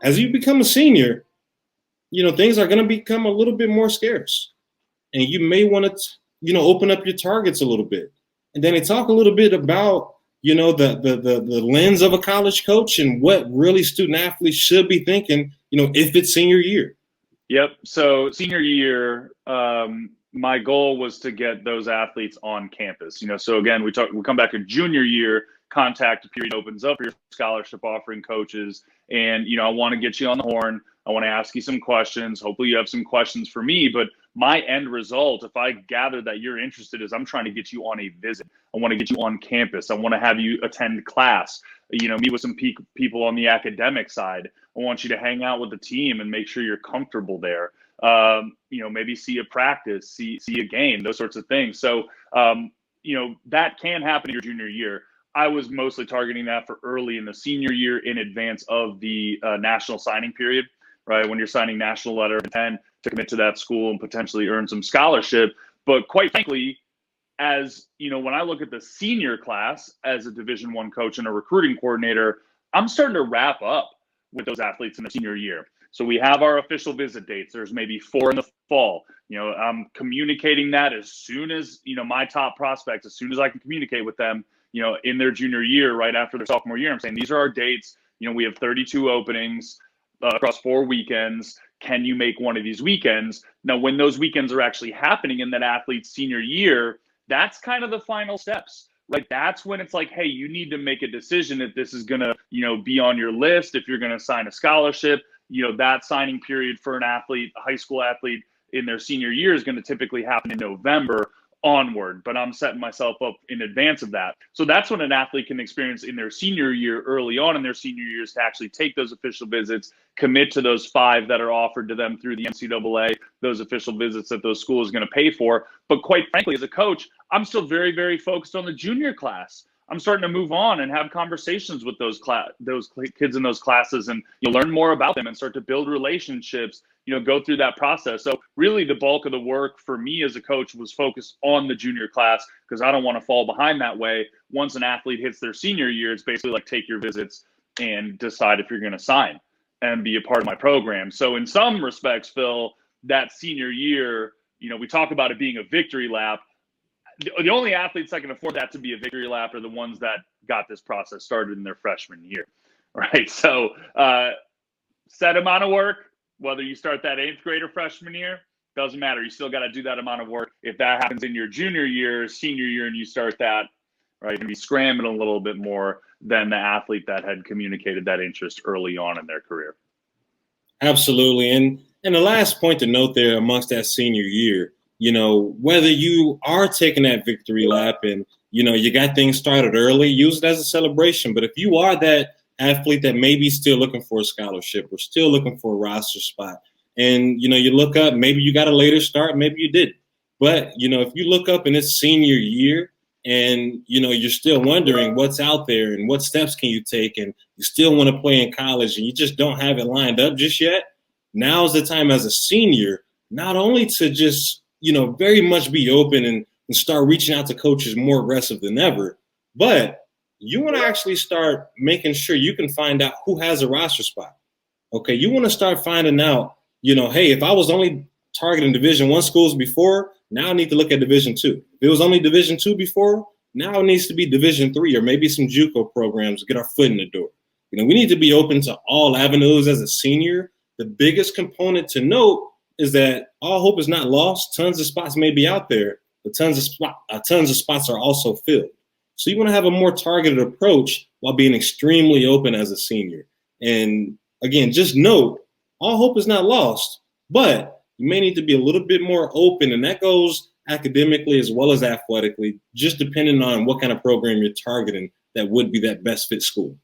as you become a senior, things are going to become a little bit more scarce. And you may want to, open up your targets a little bit. And then they talk a little bit about, the lens of a college coach and what really student athletes should be thinking, if it's senior year. Yep. So senior year, my goal was to get those athletes on campus. So again, we come back to junior year, contact period opens up for your scholarship offering coaches. And, I want to get you on the horn. I want to ask you some questions. Hopefully you have some questions for me, but my end result, if I gather that you're interested, is I'm trying to get you on a visit. I want to get you on campus. I want to have you attend class, meet with some people on the academic side. I want you to hang out with the team and make sure you're comfortable there. Maybe see a practice, see a game, those sorts of things. So, that can happen in your junior year. I was mostly targeting that for early in the senior year in advance of the national signing period, right? When you're signing national letter of intent to commit to that school and potentially earn some scholarship. But quite frankly, as when I look at the senior class as a Division I coach and a recruiting coordinator, I'm starting to wrap up with those athletes in the senior year. So we have our official visit dates. There's maybe 4 in the fall. I'm communicating that as soon as, my top prospects, as soon as I can communicate with them, in their junior year, right after their sophomore year, I'm saying, these are our dates. We have 32 openings across 4 weekends. Can you make one of these weekends? Now, when those weekends are actually happening in that athlete's senior year, that's kind of the final steps, right? That's when it's like, hey, you need to make a decision if this is going to, be on your list, if you're going to sign a scholarship. That signing period for an athlete, a high school athlete in their senior year, is going to typically happen in November onward, but I'm setting myself up in advance of that. So that's when an athlete can experience in their senior year, early on in their senior years, to actually take those official visits, commit to those 5 that are offered to them through the NCAA, those official visits that those schools are going to pay for. But quite frankly, as a coach, I'm still very, very focused on the junior class. I'm starting to move on and have conversations with those kids in those classes, and learn more about them and start to build relationships, go through that process. So really the bulk of the work for me as a coach was focused on the junior class, because I don't want to fall behind that way. Once an athlete hits their senior year, it's basically like, take your visits and decide if you're going to sign and be a part of my program. So in some respects, Phil, that senior year, we talk about it being a victory lap. The only athletes that can afford that to be a victory lap are the ones that got this process started in their freshman year, right? So set amount of work, whether you start that 8th grade or freshman year, doesn't matter. You still got to do that amount of work. If that happens in your junior year, senior year, and you start that, right, you're going to be scrambling a little bit more than the athlete that had communicated that interest early on in their career. Absolutely. And the last point to note there amongst that senior year, whether you are taking that victory lap and, you got things started early, use it as a celebration. But if you are that athlete that may be still looking for a scholarship or still looking for a roster spot, and, you look up, maybe you got a later start, maybe you didn't. But, if you look up in it's senior year and, you're still wondering what's out there and what steps can you take, and you still want to play in college and you just don't have it lined up just yet, now's the time as a senior, not only to just, very much be open and start reaching out to coaches more aggressive than ever, but you want to actually start making sure you can find out who has a roster spot. Okay, you want to start finding out, hey, if I was only targeting Division I schools before, now I need to look at Division II. If it was only Division II before, now it needs to be Division III or maybe some JUCO programs to get our foot in the door. We need to be open to all avenues as a senior. The biggest component to note is that all hope is not lost. Tons of spots may be out there, but tons of spots are also filled. So you want to have a more targeted approach while being extremely open as a senior. And again, just note, all hope is not lost, but you may need to be a little bit more open, and that goes academically as well as athletically, just depending on what kind of program you're targeting that would be that best fit school.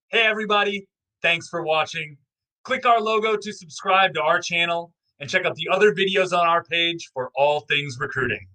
Hey, everybody. Thanks for watching. Click our logo to subscribe to our channel and check out the other videos on our page for all things recruiting.